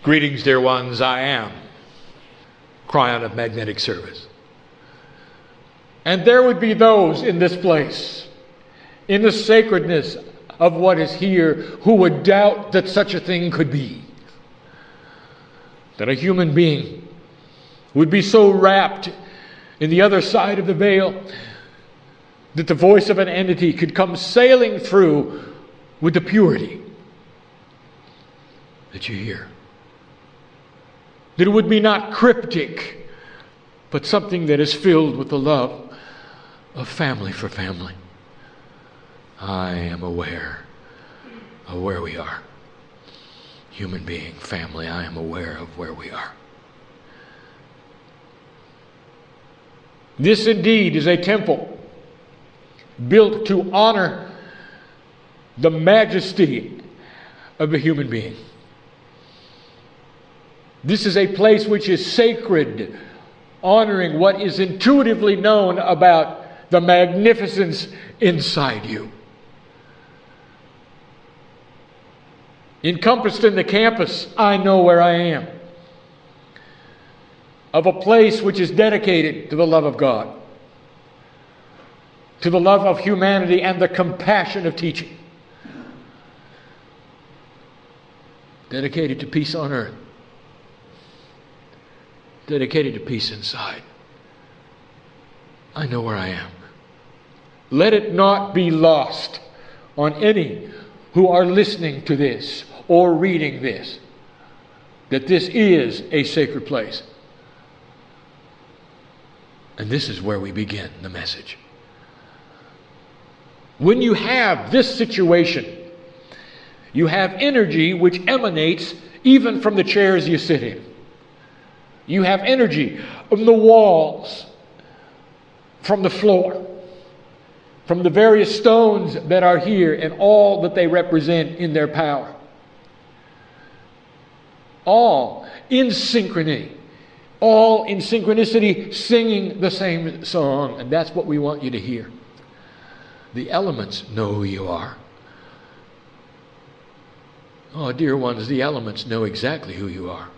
Greetings, dear ones. I am Kryon of Magnetic Service. And there would be those in this place, in the sacredness of what is here, who would doubt that such a thing could be. That a human being would be so wrapped in the other side of the veil that the voice of an entity could come sailing through with the purity that you hear. That it would be not cryptic, but something that is filled with the love of family for family. I am aware of where we are. Human being, family, I am aware of where we are. This indeed is a temple built to honor the majesty of a human being. This is a place which is sacred, honoring what is intuitively known about the magnificence inside you. Encompassed in the campus, I know where I am, of a place which is dedicated to the love of God, to the love of humanity and the compassion of teaching, dedicated to peace on earth, dedicated to peace inside. I know where I am. Let it not be lost on any who are listening to this or reading this, that this is a sacred place. And this is where we begin the message. When you have this situation, you have energy which emanates even from the chairs you sit in. You have energy from the walls, from the floor, from the various stones that are here and all that they represent in their power. All in synchrony. All in synchronicity, singing the same song. And that's what we want you to hear. The elements know who you are. Oh, dear ones, the elements know exactly who you are.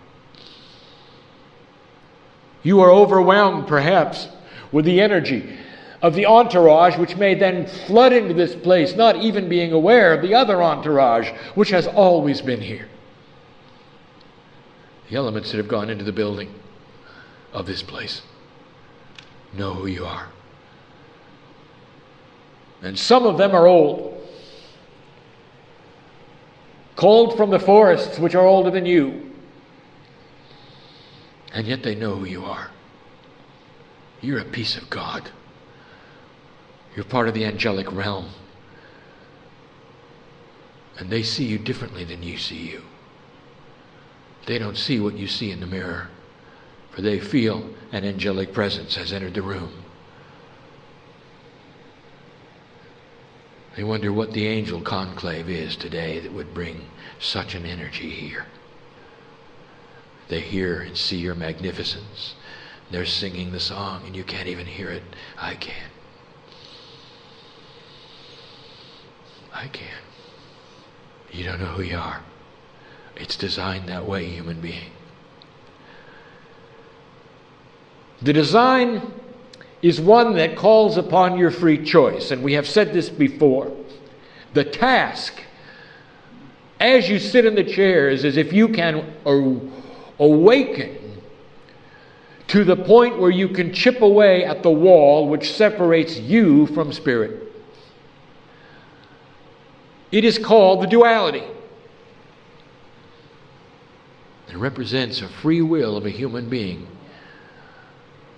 You are overwhelmed, perhaps, with the energy of the entourage, which may then flood into this place, not even being aware of the other entourage, which has always been here. The elements that have gone into the building of this place know who you are. And some of them are old, called from the forests which are older than you. And yet they know who you are. You're a piece of God. You're part of the angelic realm. And they see you differently than you see you. They don't see what you see in the mirror, for they feel an angelic presence has entered the room. They wonder what the angel conclave is today that would bring such an energy here. They hear and see your magnificence. They're singing the song and you can't even hear it. I can. I can. You don't know who you are. It's designed that way, human being. The design is one that calls upon your free choice. And we have said this before. The task, as you sit in the chairs, is if you can awaken to the point where you can chip away at the wall which separates you from spirit. It is called the duality. It represents a free will of a human being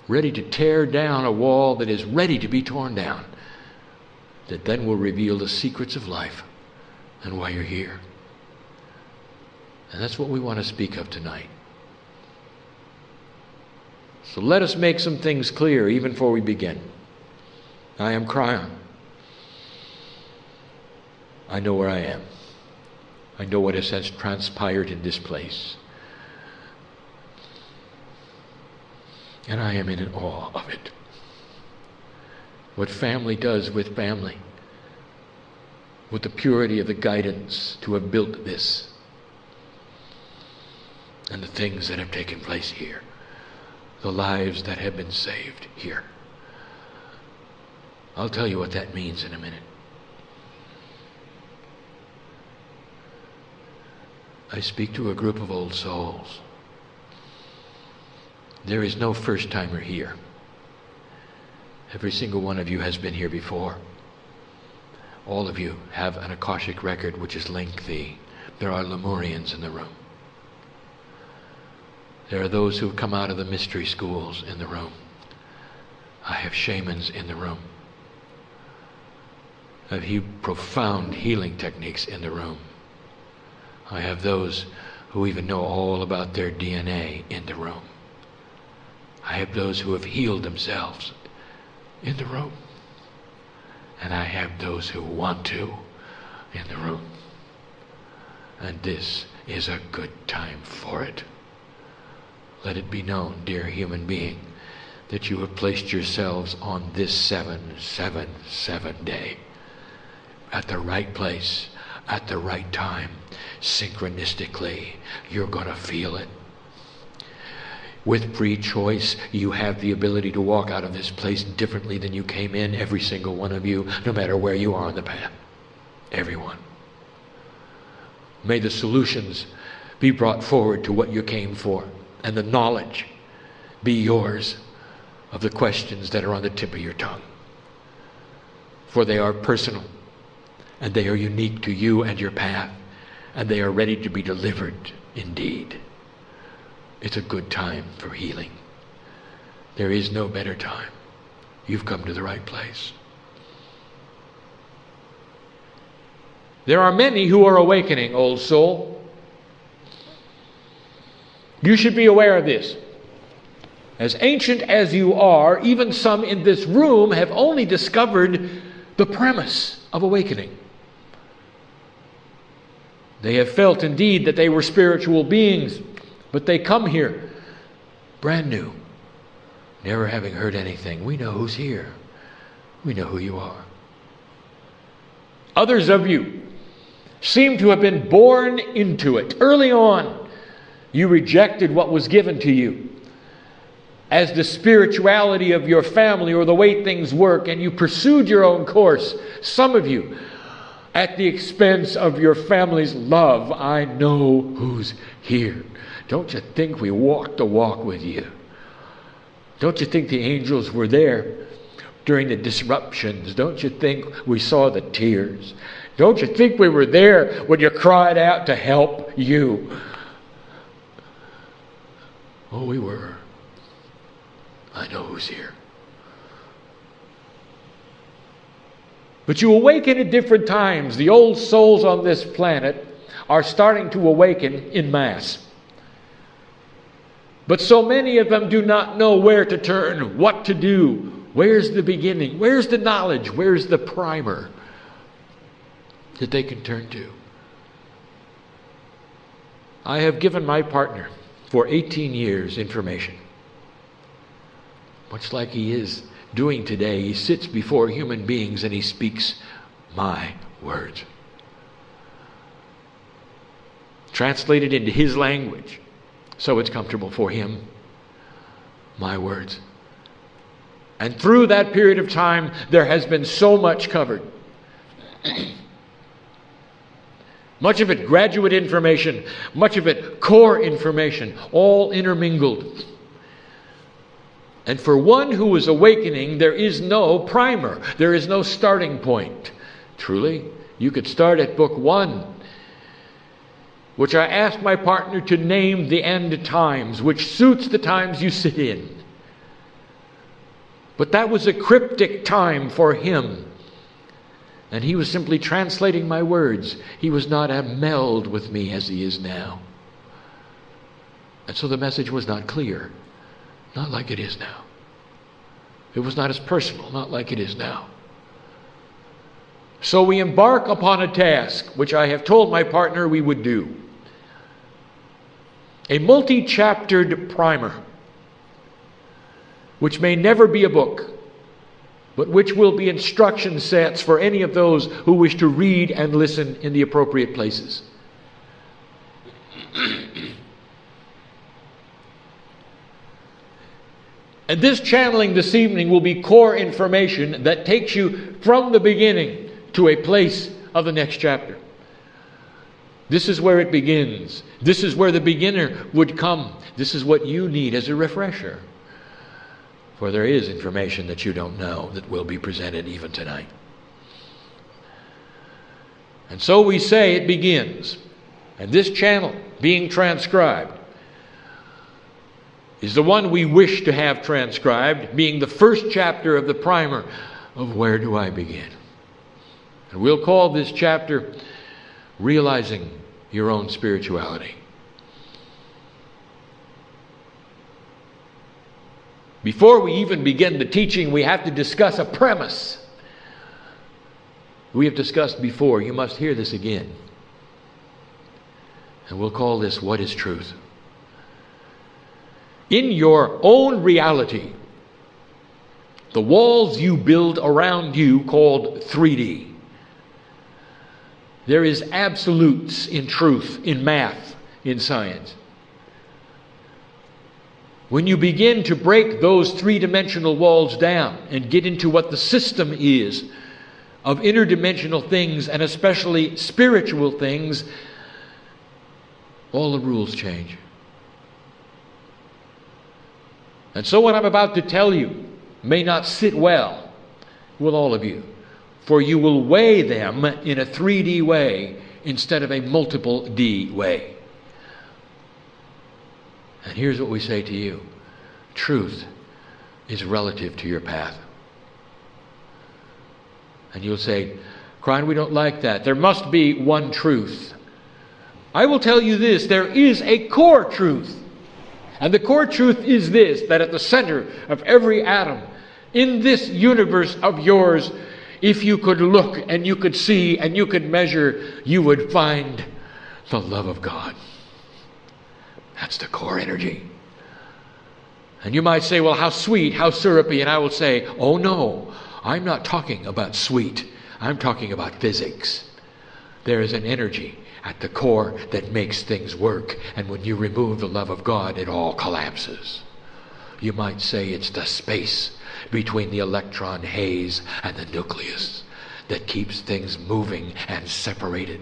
ready to tear down a wall that is ready to be torn down, that then will reveal the secrets of life and why you're here. And that's what we want to speak of tonight. So let us make some things clear even before we begin. I am Kryon. I know where I am. I know what has transpired in this place. And I am in awe of it. What family does with family, with the purity of the guidance to have built this. and the things that have taken place here, the lives that have been saved here. I'll tell you what that means in a minute. I speak to a group of old souls. There is no first-timer here. Every single one of you has been here before. All of you have an Akashic record which is lengthy. There are Lemurians in the room. There are those who have come out of the mystery schools in the room. I have shamans in the room. I have profound healing techniques in the room. I have those who even know all about their DNA in the room. I have those who have healed themselves in the room. And I have those who want to in the room. And this is a good time for it. Let it be known, dear human being, that you have placed yourselves on this 777 day at the right place, at the right time, synchronistically. You're going to feel it. With free choice, you have the ability to walk out of this place differently than you came in, every single one of you, no matter where you are on the path. Everyone. May the solutions be brought forward to what you came for, and the knowledge be yours of the questions that are on the tip of your tongue. For they are personal, and they are unique to you and your path, and they are ready to be delivered indeed. It's a good time for healing. There is no better time. You've come to the right place. There are many who are awakening, old soul. You should be aware of this. As ancient as you are, even some in this room have only discovered the premise of awakening. They have felt indeed that they were spiritual beings, but they come here brand new, never having heard anything. We know who's here. We know who you are. Others of you seem to have been born into it. Early on, you rejected what was given to you as the spirituality of your family or the way things work, and you pursued your own course. Some of you, at the expense of your family's love. I know who's here. Don't you think we walked the walk with you? Don't you think the angels were there during the disruptions? Don't you think we saw the tears? Don't you think we were there when you cried out to help you? Oh, we were. I know who's here. But you awaken at different times. The old souls on this planet are starting to awaken in mass. But so many of them do not know where to turn, what to do. Where's the beginning? Where's the knowledge? Where's the primer that they can turn to? I have given my partner for 18 years information. Much like he is doing today, he sits before human beings and he speaks my words. Translated into his language, so it's comfortable for him. My words. And through that period of time, there has been so much covered. Much of it graduate information, much of it core information, all intermingled. And for one who is awakening, there is no primer. There is no starting point. Truly, you could start at book 1, which I asked my partner to name the end times, which suits the times you sit in. But that was a cryptic time for him. And he was simply translating my words. He was not a meld with me as he is now. And so the message was not clear. Not like it is now. It was not as personal, not like it is now. So we embark upon a task, which I have told my partner we would do. A multi-chaptered primer, which may never be a book, but which will be instruction sets for any of those who wish to read and listen in the appropriate places. And this channeling this evening will be core information that takes you from the beginning to a place of the next chapter. This is where it begins. This is where the beginner would come. This is what you need as a refresher. For there is information that you don't know that will be presented even tonight. And so we say it begins. And this channel being transcribed is the one we wish to have transcribed, being the first chapter of the primer of Where Do I Begin? And we'll call this chapter Realizing Your Own Spirituality. Before we even begin the teaching, we have to discuss a premise we have discussed before. You must hear this again. And we'll call this What is Truth? In your own reality, the walls you build around you called 3D, there is absolutes in truth, in math, in science. When you begin to break those three-dimensional walls down and get into what the system is of interdimensional things, and especially spiritual things, all the rules change. And so what I'm about to tell you may not sit well with all of you, for you will weigh them in a 3D way instead of a multiple D way. And here's what we say to you. Truth is relative to your path. And you'll say, Kryon, we don't like that. There must be one truth. I will tell you this, there is a core truth. And the core truth is this, that at the center of every atom in this universe of yours, if you could look and you could see and you could measure, you would find the love of God. That's the core energy. And you might say, well, how sweet, how syrupy. And I will say, oh no, I'm not talking about sweet. I'm talking about physics. There is an energy at the core that makes things work. And when you remove the love of God, it all collapses. You might say it's the space between the electron haze and the nucleus that keeps things moving and separated.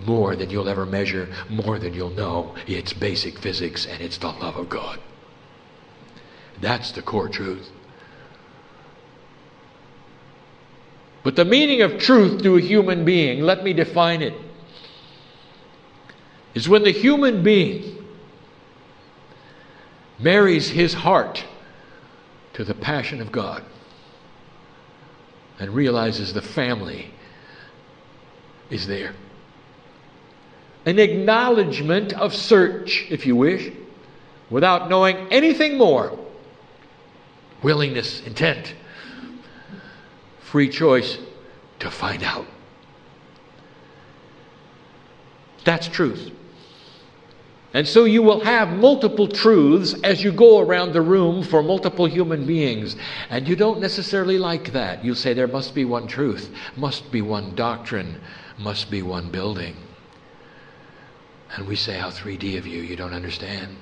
More than you'll ever measure, more than you'll know. It's basic physics, and it's the love of God. That's the core truth. But the meaning of truth to a human being, let me define it, is when the human being marries his heart to the passion of God and realizes the family is there. An acknowledgement of search, if you wish, without knowing anything more. Willingness, intent, free choice to find out. That's truth. And so you will have multiple truths as you go around the room for multiple human beings. And you don't necessarily like that. You'll say there must be one truth, must be one doctrine, must be one building. And we say, how 3D of you, you don't understand.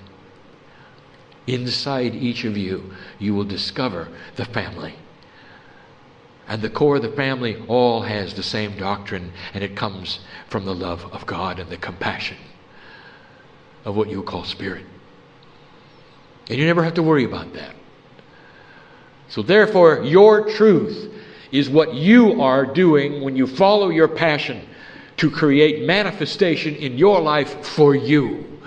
Inside each of you, you will discover the family. And the core of the family all has the same doctrine, and it comes from the love of God and the compassion of what you call spirit. And you never have to worry about that. So therefore, your truth is what you are doing when you follow your passion to create manifestation in your life for you.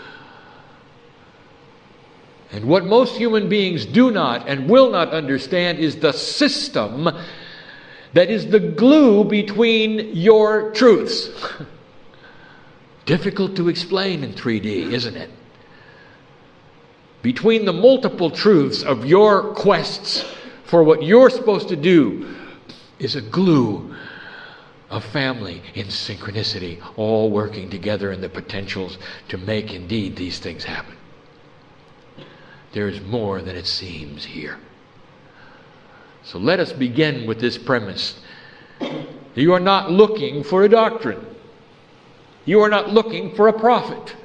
And what most human beings do not and will not understand is the system that is the glue between your truths. Difficult to explain in 3D, isn't it? Between the multiple truths of your quests for what you're supposed to do is a glue of family in synchronicity, all working together in the potentials to make indeed these things happen. There is more than it seems here. So let us begin with this premise. You are not looking for a doctrine. You are not looking for a prophet.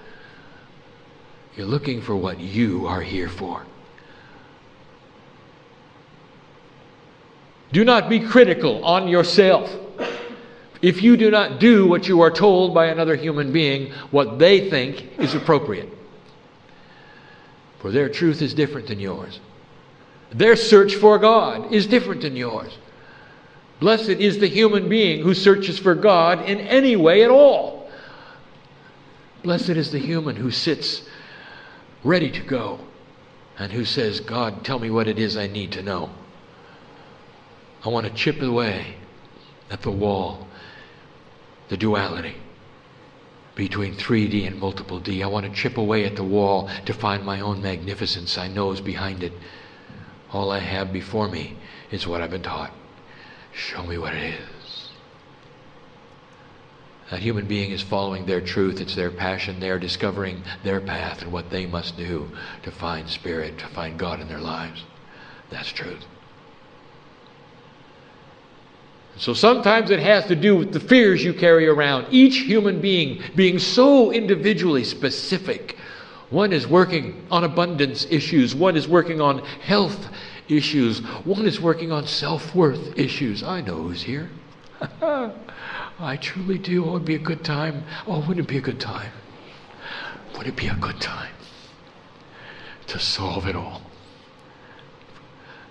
You're looking for what you are here for. Do not be critical on yourself. If you do not do what you are told by another human being, what they think is appropriate. For their truth is different than yours. Their search for God is different than yours. Blessed is the human being who searches for God in any way at all. Blessed is the human who sits ready to go and who says, God, tell me what it is I need to know. I want to chip away at the wall, the duality between 3D and multiple D. I want to chip away at the wall to find my own magnificence I know is behind it. All I have before me is what I've been taught. Show me what it is. That human being is following their truth. It's their passion. They are discovering their path and what they must do to find Spirit, to find God in their lives. That's truth. So sometimes it has to do with the fears you carry around. Each human being so individually specific. One is working on abundance issues. One is working on health issues. One is working on self-worth issues. I know who's here. I truly do. Oh, it would be a good time. Oh, wouldn't it be a good time? Would it be a good time to solve it all?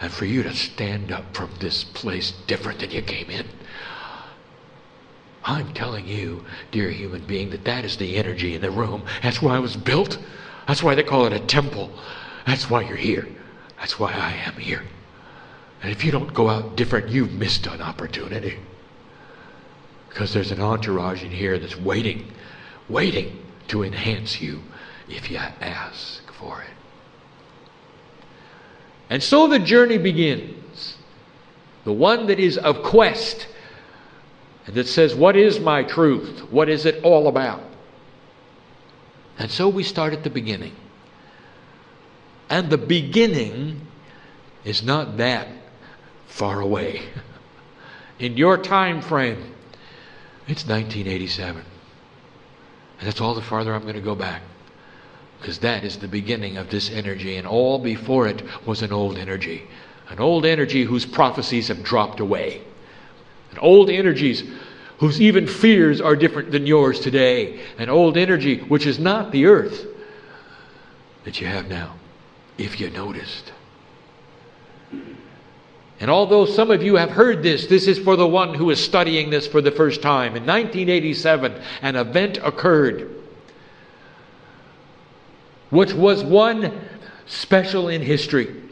And for you to stand up from this place different than you came in. I'm telling you, dear human being, that is the energy in the room. That's why I was built. That's why they call it a temple. That's why you're here. That's why I am here. And if you don't go out different, you've missed an opportunity. Because there's an entourage in here that's waiting to enhance you if you ask for it. And so the journey begins. The one that is of quest. And that says, what is my truth? What is it all about? And so we start at the beginning. And the beginning is not that far away. In your time frame, it's 1987. And that's all the farther I'm going to go back. Because that is the beginning of this energy, and all before it was an old energy. An old energy whose prophecies have dropped away. An old energies whose even fears are different than yours today. An old energy which is not the earth that you have now, if you noticed. And although some of you have heard this is for the one who is studying this for the first time. In 1987, an event occurred which was one special in history.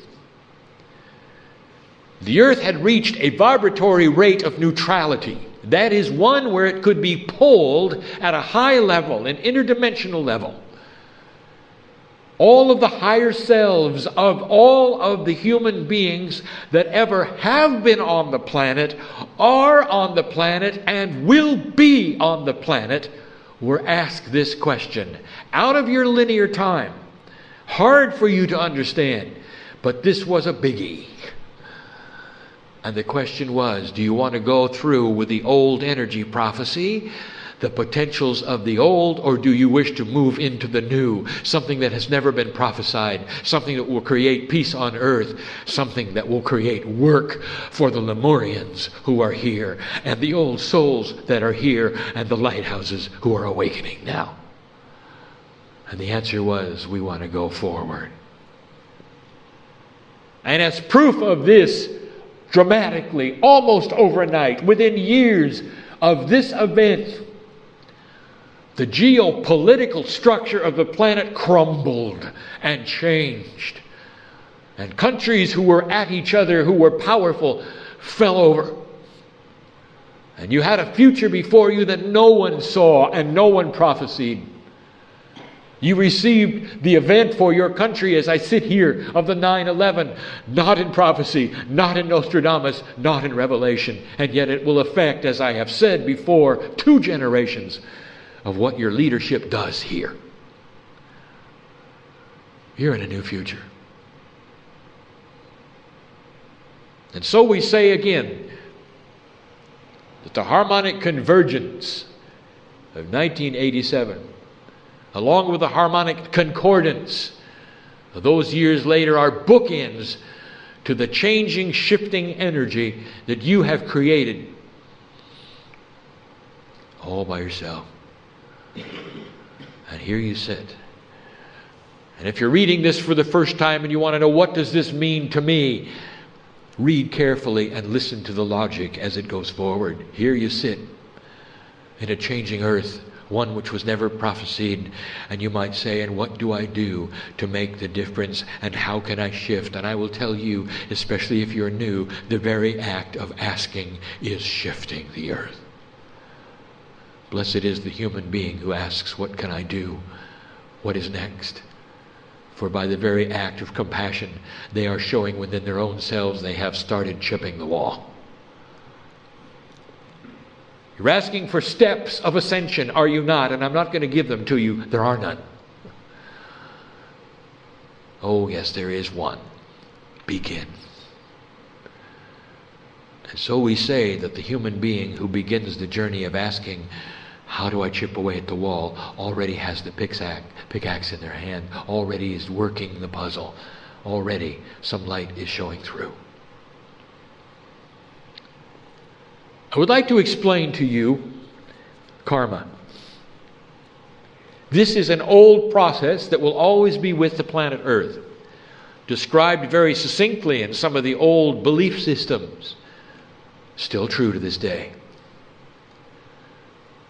The earth had reached a vibratory rate of neutrality. That is one where it could be pulled at a high level, an interdimensional level. All of the higher selves of all of the human beings that ever have been on the planet, are on the planet, and will be on the planet, were asked this question. Out of your linear time. Hard for you to understand. But this was a biggie. And the question was, do you want to go through with the old energy prophecy, the potentials of the old, or do you wish to move into the new, something that has never been prophesied, something that will create peace on earth, something that will create work for the Lemurians who are here, and the old souls that are here, and the lighthouses who are awakening now? And the answer was, we want to go forward. And as proof of this, dramatically, almost overnight, within years of this event, the geopolitical structure of the planet crumbled and changed. And countries who were at each other, who were powerful, fell over. And you had a future before you that no one saw and no one prophesied. You received the event for your country as I sit here of the 9/11, not in prophecy, not in Nostradamus, not in Revelation. And yet it will affect, as I have said before, 2 generations of what your leadership does here. You're in a new future. And so we say again that the harmonic convergence of 1987, along with the harmonic concordance of those years later, are bookends to the changing, shifting energy that you have created all by yourself. And here you sit. And if you're reading this for the first time and you want to know, what does this mean to me? Read carefully and listen to the logic as it goes forward. Here you sit in a changing earth, one which was never prophesied. And you might say, and what do I do to make the difference? And how can I shift? And I will tell you, especially if you're new, the very act of asking is shifting the earth. Blessed is the human being who asks, what can I do? What is next? For by the very act of compassion, they are showing within their own selves they have started chipping the wall. You're asking for steps of ascension, are you not? And I'm not going to give them to you. There are none. Oh, yes, there is one. Begin. And so we say that the human being who begins the journey of asking, how do I chip away at the wall, already has the pickaxe in their hand, already is working the puzzle, already some light is showing through. I would like to explain to you karma. This is an old process that will always be with the planet Earth, described very succinctly in some of the old belief systems, still true to this day.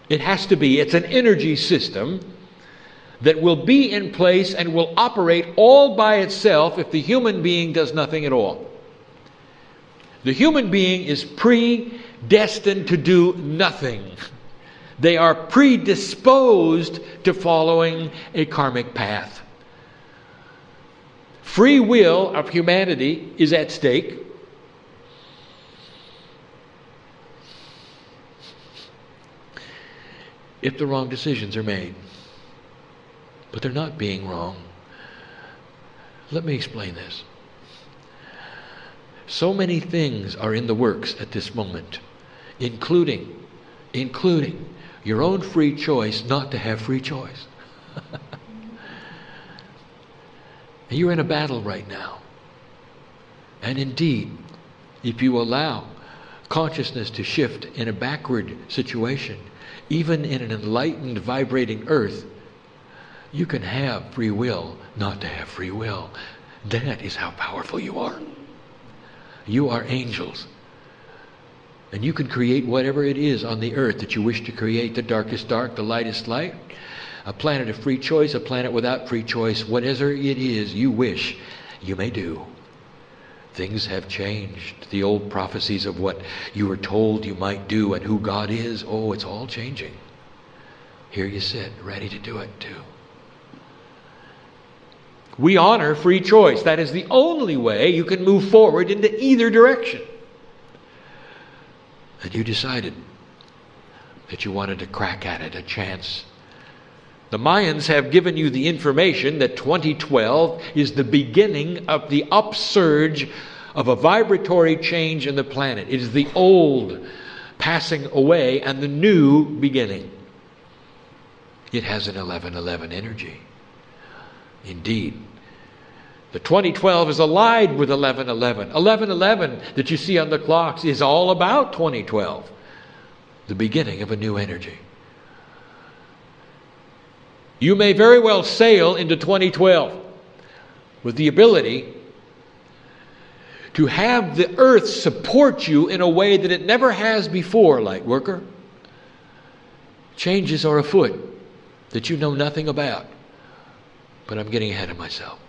It has to be. It's an energy system that will be in place and will operate all by itself if the human being does nothing at all. The human being is predestined to do nothing. They are predisposed to following a karmic path. Free will of humanity is at stake. If the wrong decisions are made. But they're not being wrong. Let me explain this. So many things are in the works at this moment, including your own free choice not to have free choice. You're in a battle right now. And indeed, if you allow consciousness to shift in a backward situation, even in an enlightened, vibrating earth, you can have free will not to have free will. That is how powerful you are. You are angels. And you can create whatever it is on the earth that you wish to create. The darkest dark, the lightest light. A planet of free choice, a planet without free choice. Whatever it is you wish, you may do. Things have changed. The old prophecies of what you were told you might do and who God is, oh, it's all changing. Here you sit, ready to do it too. We honor free choice. That is the only way you can move forward into either direction. And you decided that you wanted to crack at it, a chance. The Mayans have given you the information that 2012 is the beginning of the upsurge of a vibratory change in the planet. It is the old passing away and the new beginning. It has an 1111 energy. Indeed, the 2012 is allied with 1111. 1111 that you see on the clocks is all about 2012, the beginning of a new energy. You may very well sail into 2012 with the ability to have the earth support you in a way that it never has before, Lightworker. Changes are afoot that you know nothing about. But I'm getting ahead of myself.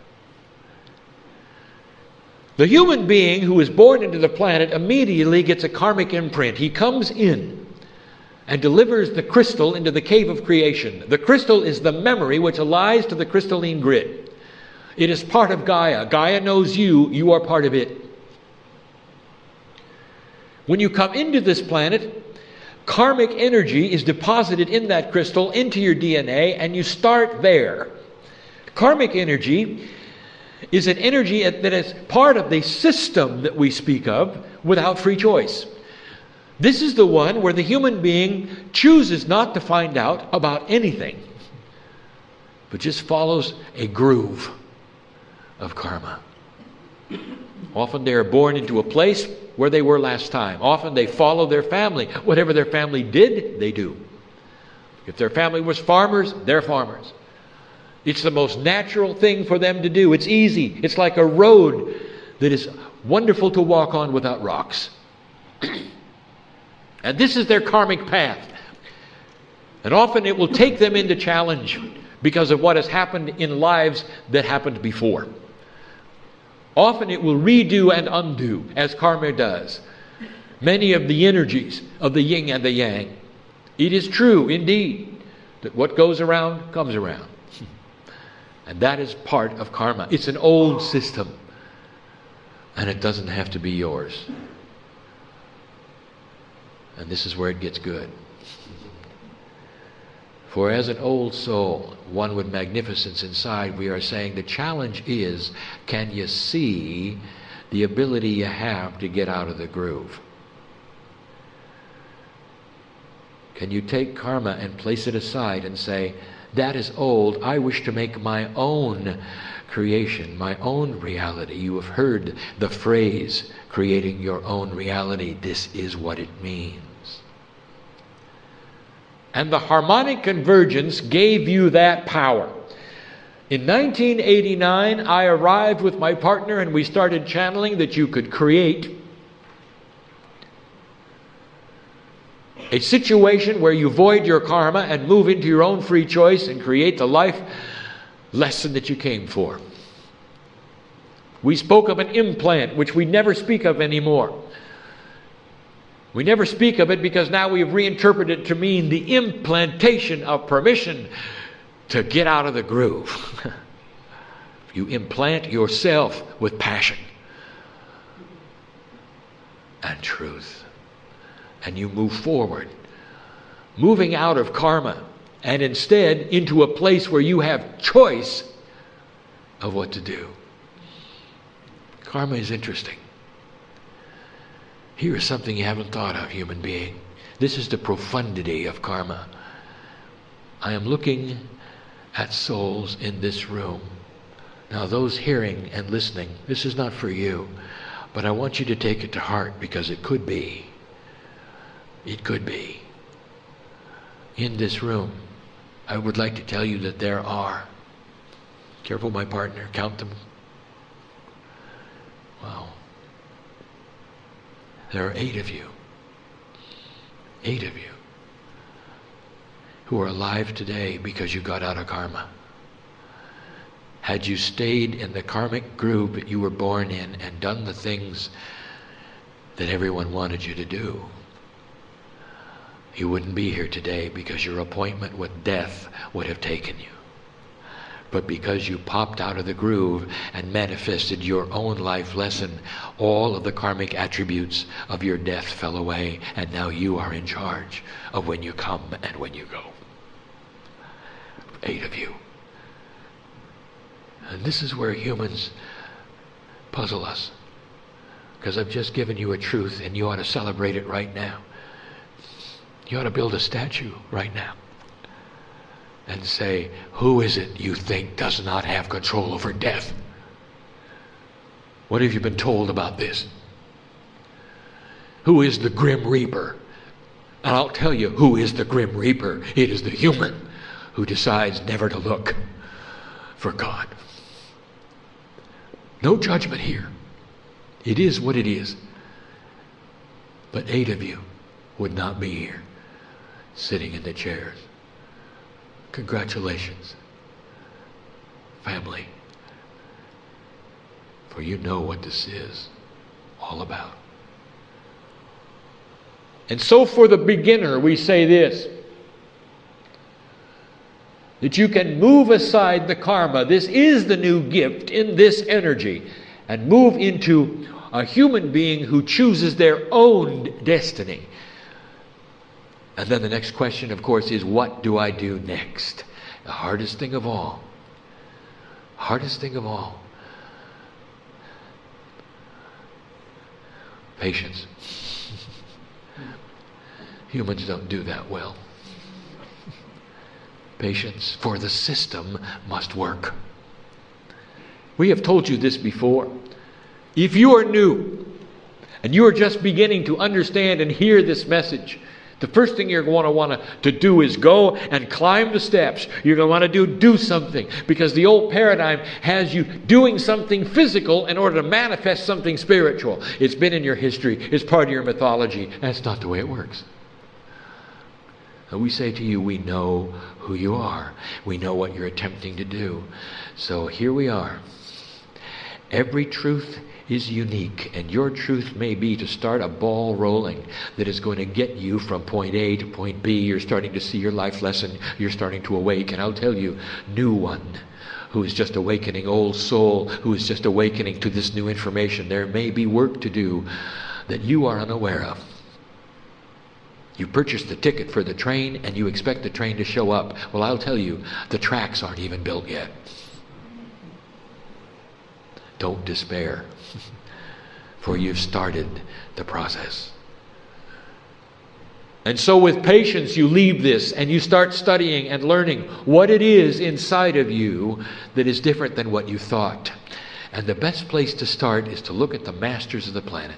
The human being who is born into the planet immediately gets a karmic imprint. He comes in and delivers the crystal into the cave of creation. The crystal is the memory which allies to the crystalline grid. It is part of Gaia. Gaia knows you. You are part of it. When you come into this planet, karmic energy is deposited in that crystal into your DNA, and you start there. Karmic energy is an energy that is part of the system that we speak of without free choice. This is the one where the human being chooses not to find out about anything, but just follows a groove of karma. Often they are born into a place where they were last time. Often they follow their family. Whatever their family did, they do. If their family was farmers, they're farmers. It's the most natural thing for them to do. It's easy. It's like a road that is wonderful to walk on without rocks. And this is their karmic path. And often it will take them into challenge because of what has happened in lives that happened before. Often it will redo and undo, as karma does, many of the energies of the yin and the yang. It is true, indeed, that what goes around comes around. And that is part of karma. It's an old system, and it doesn't have to be yours. And this is where it gets good. For as an old soul, one with magnificence inside, we are saying the challenge is, can you see the ability you have to get out of the groove? Can you take karma and place it aside and say, that is old, I wish to make my own creation, my own reality. You have heard the phrase, creating your own reality. This is what it means. And the harmonic convergence gave you that power. In 1989, I arrived with my partner and we started channeling that you could create a situation where you void your karma and move into your own free choice and create the life lesson that you came for. We spoke of an implant, which we never speak of anymore. We never speak of it because now we've reinterpreted it to mean the implantation of permission to get out of the groove. You implant yourself with passion and truth. And you move forward, moving out of karma and instead into a place where you have choice of what to do. Karma is interesting. Here is something you haven't thought of, human being. This is the profundity of karma. I am looking at souls in this room. Now, those hearing and listening, this is not for you, but I want you to take it to heart because it could be. It could be. In this room, I would like to tell you that there are, careful my partner, count them. Wow. There are 8 of you. 8 of you who are alive today because you got out of karma. Had you stayed in the karmic groove that you were born in and done the things that everyone wanted you to do, you wouldn't be here today because your appointment with death would have taken you. But because you popped out of the groove and manifested your own life lesson, all of the karmic attributes of your death fell away, and now you are in charge of when you come and when you go. 8 of you. And this is where humans puzzle us. Because I've just given you a truth, and you ought to celebrate it right now. You ought to build a statue right now and say, who is it you think does not have control over death? What have you been told about this? Who is the Grim Reaper? And I'll tell you who is the Grim Reaper. It is the human who decides never to look for God. No judgment here. It is what it is. But 8 of you would not be here, sitting in the chairs. Congratulations, family, for you know what this is all about. And so for the beginner, we say this, that you can move aside the karma. This is the new gift in this energy, and move into a human being who chooses their own destiny. And then the next question, of course, is what do I do next? The hardest thing of all. Hardest thing of all. Patience. Humans don't do that well. Patience, for the system must work. We have told you this before. If you are new and you are just beginning to understand and hear this message, the first thing you're going to want to do is go and climb the steps. You're going to want to do something, because the old paradigm has you doing something physical in order to manifest something spiritual. It's been in your history. It's part of your mythology. That's not the way it works. We say to you, we know who you are. We know what you're attempting to do. So here we are. Every truth is unique, and your truth may be to start a ball rolling that is going to get you from point A to point B. You're starting to see your life lesson. You're starting to awake. And I'll tell you, new one who is just awakening, old soul who is just awakening to this new information, there may be work to do that you are unaware of. You purchased the ticket for the train and you expect the train to show up. Well, I'll tell you, the tracks aren't even built yet. Don't despair, for you've started the process. And so with patience you leave this and you start studying and learning what it is inside of you that is different than what you thought. And the best place to start is to look at the masters of the planet.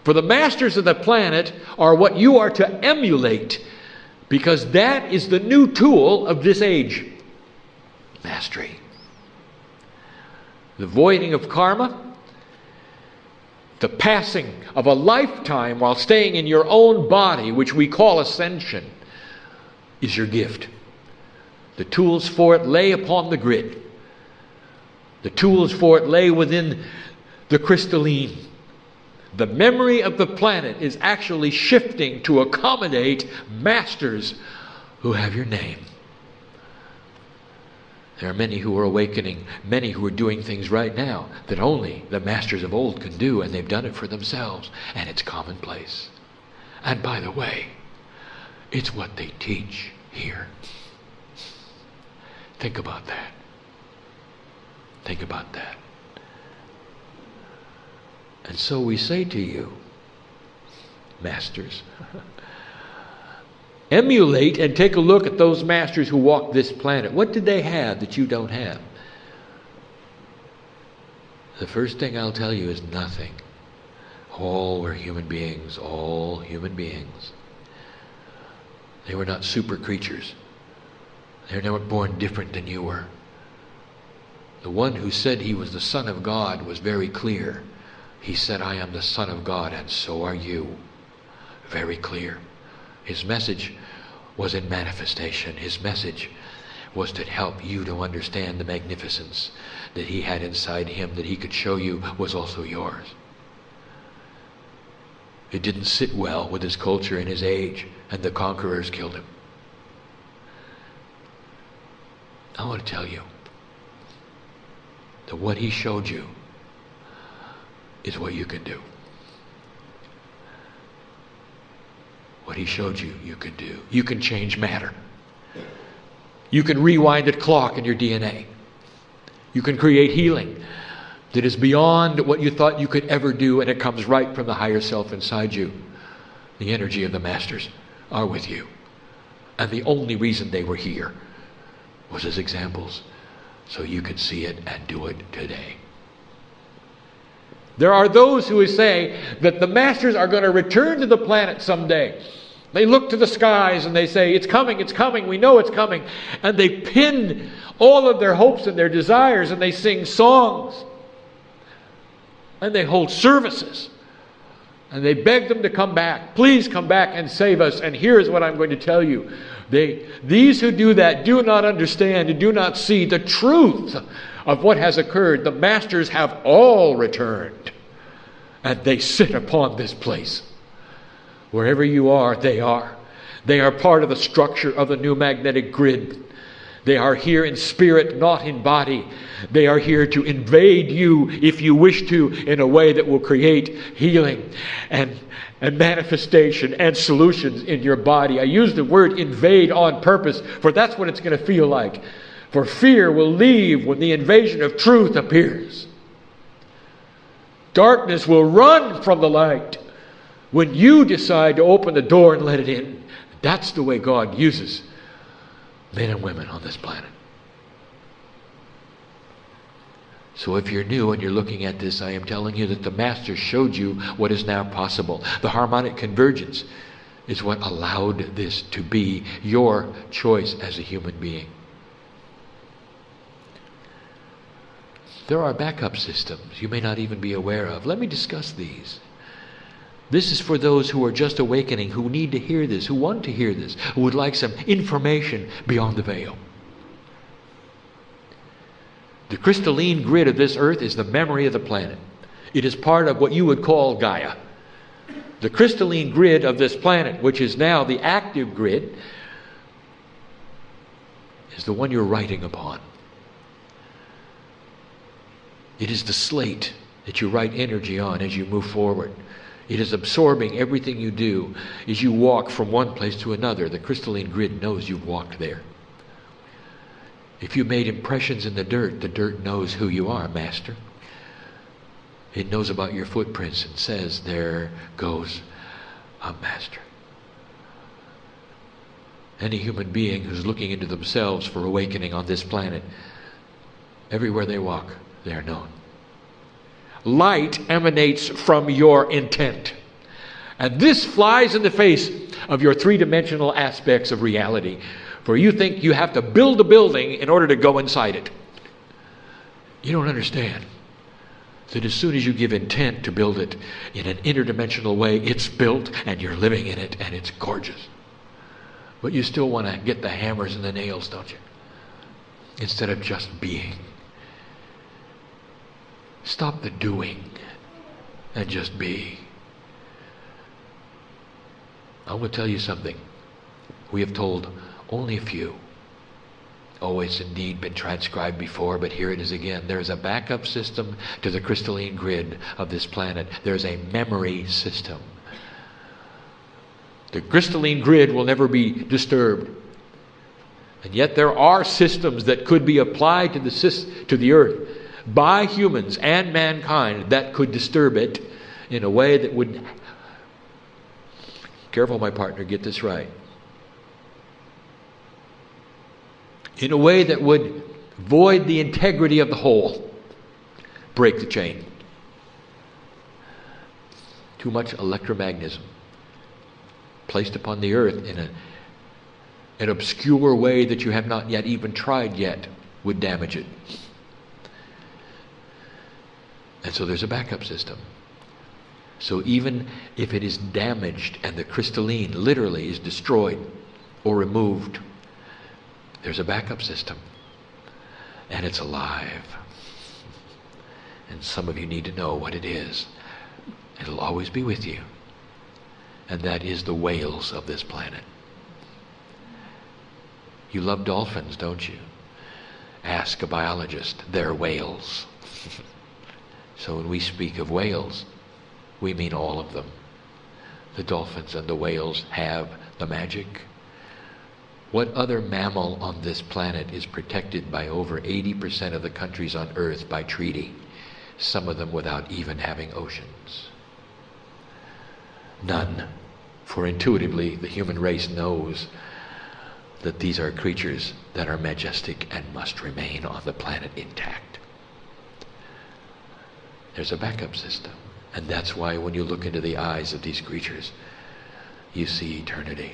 For the masters of the planet are what you are to emulate, because that is the new tool of this age. Mastery. The voiding of karma, the passing of a lifetime while staying in your own body, which we call ascension, is your gift. The tools for it lay upon the grid. The tools for it lay within the crystalline. The memory of the planet is actually shifting to accommodate masters who have your name. There are many who are awakening, many who are doing things right now that only the masters of old can do, and they've done it for themselves, and it's commonplace. And by the way, it's what they teach here. Think about that. Think about that. And so we say to you, masters, emulate and take a look at those masters who walked this planet. What did they have that you don't have? The first thing I'll tell you is nothing. All were human beings, all human beings. They were not super creatures. They were never born different than you were. The one who said he was the Son of God was very clear. He said, I am the Son of God, and so are you. Very clear. His message was in manifestation. His message was to help you to understand the magnificence that he had inside him, that he could show you was also yours. It didn't sit well with his culture and his age, and the conquerors killed him. I want to tell you that what he showed you is what you can do. What he showed you, you can do. You can change matter. You can rewind a clock in your DNA. You can create healing that is beyond what you thought you could ever do, and it comes right from the higher self inside you. The energy of the masters are with you. And the only reason they were here was as examples, so you could see it and do it today. There are those who say that the masters are going to return to the planet someday. They look to the skies and they say, it's coming, we know it's coming. And they pin all of their hopes and their desires, and they sing songs. And they hold services. And they beg them to come back. Please come back and save us. And here's what I'm going to tell you. These who do that do not understand and do not see the truth of what has occurred. The masters have all returned, and they sit upon this place. Wherever you are, they are. They are part of the structure of the new magnetic grid. They are here in spirit, not in body. They are here to invade you, if you wish to, in a way that will create healing and manifestation and solutions in your body. I use the word invade on purpose, for that's what it's going to feel like. For fear will leave when the invasion of truth appears. Darkness will run from the light when you decide to open the door and let it in. That's the way God uses men and women on this planet. So if you're new and you're looking at this, I am telling you that the Master showed you what is now possible. The harmonic convergence is what allowed this to be your choice as a human being. There are backup systems you may not even be aware of. Let me discuss these. This is for those who are just awakening, who need to hear this, who want to hear this, who would like some information beyond the veil. The crystalline grid of this earth is the memory of the planet. It is part of what you would call Gaia. The crystalline grid of this planet, which is now the active grid, is the one you're writing upon. It is the slate that you write energy on as you move forward. It is absorbing everything you do as you walk from one place to another. The crystalline grid knows you've walked there. If you made impressions in the dirt knows who you are, Master. It knows about your footprints and says, there goes a Master. Any human being who's looking into themselves for awakening on this planet, everywhere they walk, they are known. Light emanates from your intent. And this flies in the face of your three-dimensional aspects of reality. For you think you have to build a building in order to go inside it. You don't understand that as soon as you give intent to build it in an interdimensional way, it's built and you're living in it and it's gorgeous. But you still want to get the hammers and the nails, don't you? Instead of just being. Stop the doing and just be. I will tell you something. We have told only a few. Oh, it's indeed been transcribed before, but here it is again. There's a backup system to the crystalline grid of this planet. There's a memory system. The crystalline grid will never be disturbed. And yet there are systems that could be applied to the earth by humans and mankind that could disturb it in a way that would... Careful, my partner, get this right. In a way that would void the integrity of the whole. Break the chain. Too much electromagnetism placed upon the earth in an obscure way that you have not yet even tried yet would damage it. And so there's a backup system. So even if it is damaged and the crystalline literally is destroyed or removed, there's a backup system. And it's alive. And some of you need to know what it is. It'll always be with you. And that is the whales of this planet. You love dolphins, don't you? Ask a biologist. They're whales. So when we speak of whales, we mean all of them. The dolphins and the whales have the magic. What other mammal on this planet is protected by over 80% of the countries on Earth by treaty? Some of them without even having oceans. None. For intuitively, the human race knows that these are creatures that are majestic and must remain on the planet intact. There's a backup system. And that's why when you look into the eyes of these creatures, you see eternity.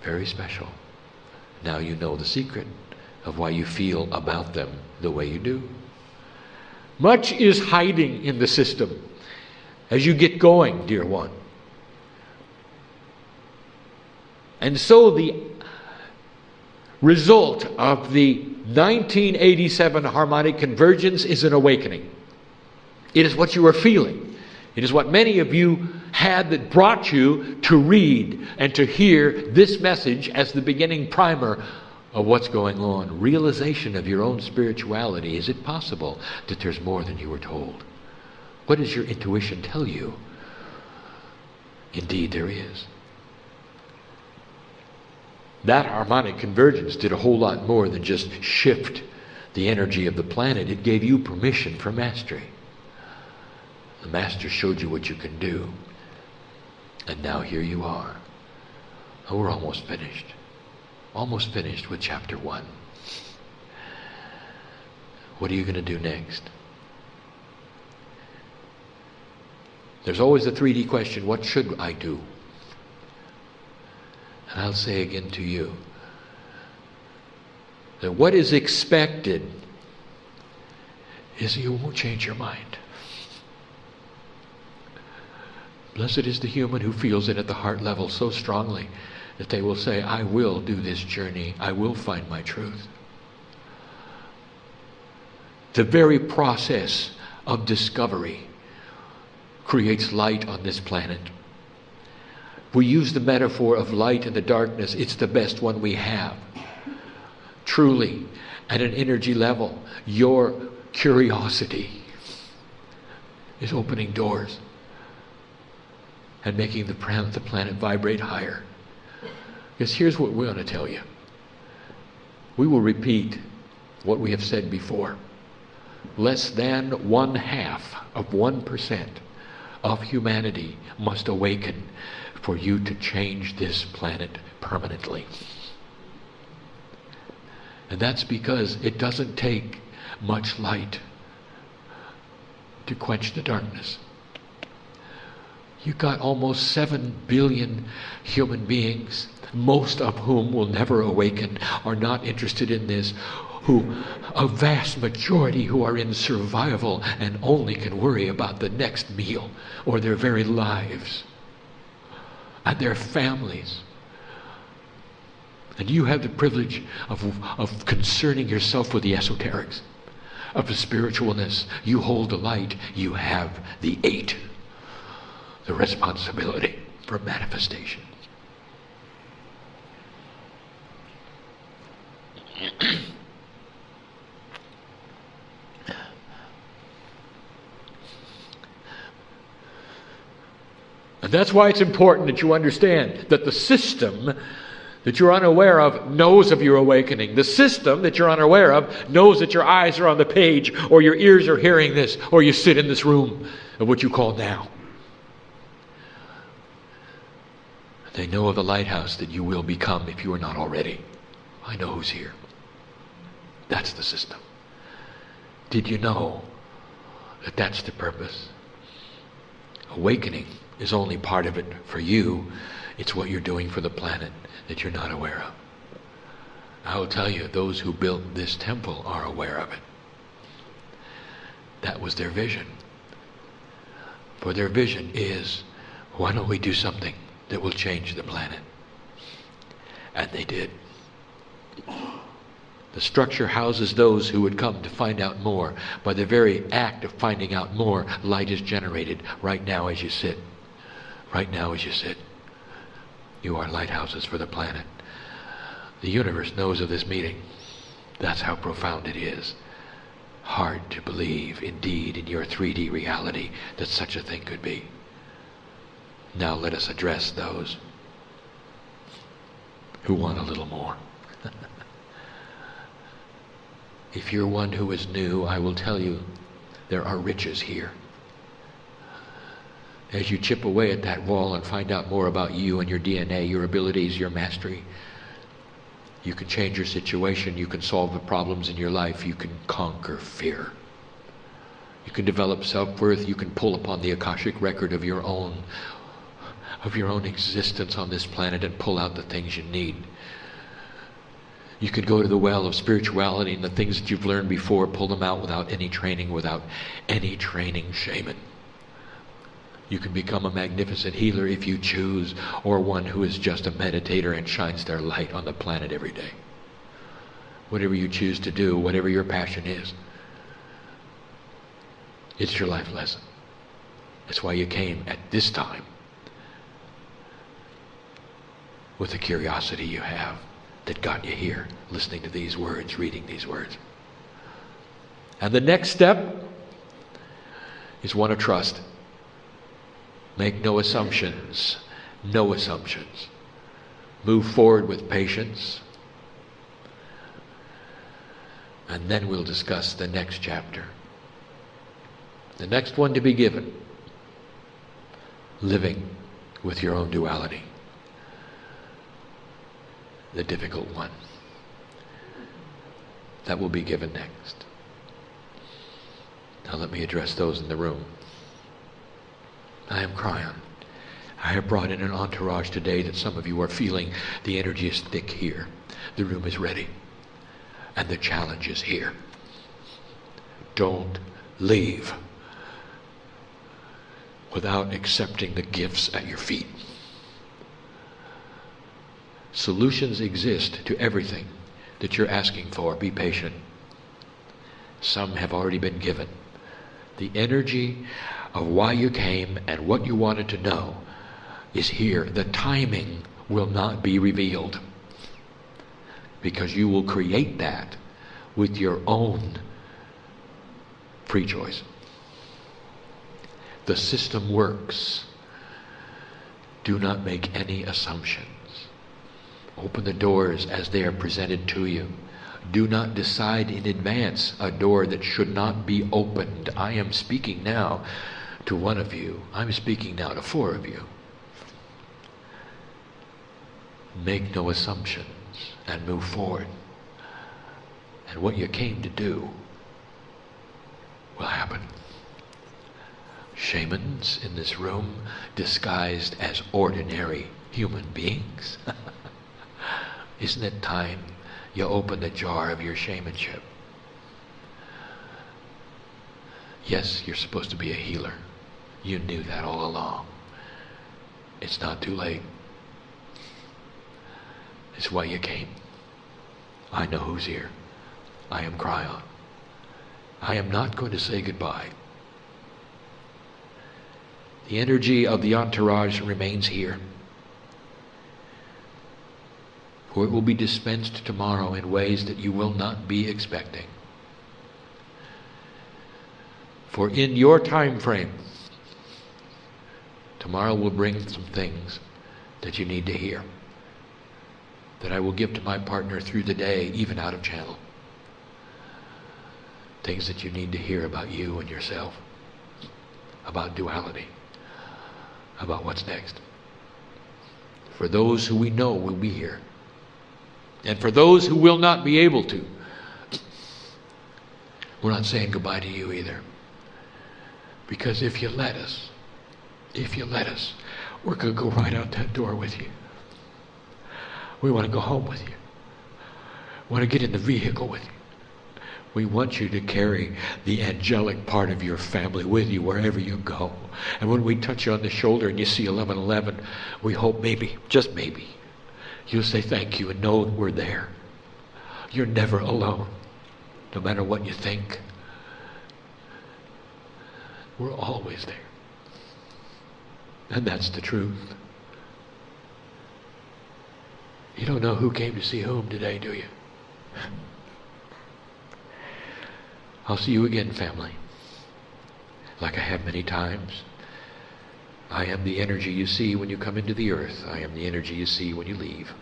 Very special. Now you know the secret of why you feel about them the way you do. Much is hiding in the system as you get going, dear one. And so the result of the 1987 harmonic convergence is an awakening. It is what you are feeling. It is what many of you had that brought you to read and to hear this message as the beginning primer of what's going on. Realization of your own spirituality. Is it possible that there's more than you were told? What does your intuition tell you? Indeed, there is. That harmonic convergence did a whole lot more than just shift the energy of the planet. It gave you permission for mastery. The Master showed you what you can do. And now here you are. Oh, we're almost finished. Almost finished with chapter 1. What are you going to do next? There's always the 3D question, what should I do? And I'll say again to you that what is expected is you won't change your mind. Blessed is the human who feels it at the heart level so strongly that they will say, I will do this journey. I will find my truth. The very process of discovery creates light on this planet. We use the metaphor of light and the darkness. It's the best one we have. Truly, at an energy level, your curiosity is opening doors and making the planet vibrate higher. Because here's what we want to tell you. We will repeat what we have said before. Less than 0.5% of humanity must awaken for you to change this planet permanently. And that's because it doesn't take much light to quench the darkness. You've got almost 7 billion human beings, most of whom will never awaken, are not interested in this, who, a vast majority who are in survival and only can worry about the next meal or their very lives and their families. And you have the privilege of concerning yourself with the esoterics, of the spiritualness. You hold the light, you have the 8, the responsibility for manifestation. And that's why it's important that you understand that the system that you're unaware of knows of your awakening. The system that you're unaware of knows that your eyes are on the page, or your ears are hearing this, or you sit in this room of what you call now. They know of the lighthouse that you will become if you are not already. I know who's here. That's the system. Did you know that that's the purpose? Awakening is only part of it for you. It's what you're doing for the planet that you're not aware of. I will tell you, those who built this temple are aware of it. That was their vision. For their vision is, why don't we do something that will change the planet? And they did. The structure houses those who would come to find out more. By the very act of finding out more, light is generated right now as you sit. Right now as you sit. You are lighthouses for the planet. The universe knows of this meeting. That's how profound it is. Hard to believe, indeed, in your 3D reality that such a thing could be. Now let us address those who want a little more. If you're one who is new, I will tell you there are riches here. As you chip away at that wall and find out more about you and your DNA, your abilities, your mastery, you can change your situation, you can solve the problems in your life, you can conquer fear. You can develop self-worth, you can pull upon the Akashic record of your own existence on this planet and pull out the things you need. You can go to the well of spirituality and the things that you've learned before, pull them out without any training shaman. You can become a magnificent healer if you choose, or one who is just a meditator and shines their light on the planet every day. Whatever you choose to do, whatever your passion is, it's your life lesson. That's why you came at this time with the curiosity you have that got you here, listening to these words, reading these words. And the next step is one of trust. Make no assumptions. No assumptions. Move forward with patience. And then we'll discuss the next chapter. The next one to be given. Living with your own duality. The difficult one. That will be given next. Now let me address those in the room. I am Kryon. I have brought in an entourage today that some of you are feeling the energy is thick here. The room is ready. And the challenge is here. Don't leave without accepting the gifts at your feet. Solutions exist to everything that you're asking for. Be patient. Some have already been given. The energy of why you came and what you wanted to know is here. The timing will not be revealed, because you will create that with your own free choice. The system works. Do not make any assumptions. Open the doors as they are presented to you. Do not decide in advance a door that should not be opened. I am speaking now to one of you. I'm speaking now to 4 of you. Make no assumptions and move forward. And what you came to do will happen. Shamans in this room disguised as ordinary human beings. Isn't it time you open the jar of your shamanship? Yes, you're supposed to be a healer. You knew that all along. It's not too late. It's why you came. I know who's here. I am Kryon. I am not going to say goodbye. The energy of the entourage remains here. For it will be dispensed tomorrow in ways that you will not be expecting. For in your time frame, tomorrow will bring some things that you need to hear, that I will give to my partner through the day, even out of channel. Things that you need to hear about you and yourself, about duality, about what's next. For those who we know will be here, and for those who will not be able to, we're not saying goodbye to you either. Because if you let us, we're going to go right out that door with you. We want to go home with you. We want to get in the vehicle with you. We want you to carry the angelic part of your family with you wherever you go. And when we touch you on the shoulder and you see 1111, we hope maybe, just maybe, you'll say thank you and know we're there. You're never alone, no matter what you think. We're always there. And that's the truth. You don't know who came to see whom today, do you? I'll see you again, family. Like I have many times. I am the energy you see when you come into the earth. I am the energy you see when you leave.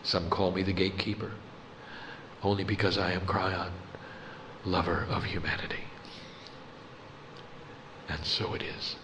Some call me the gatekeeper, only because I am Kryon, lover of humanity. And so it is.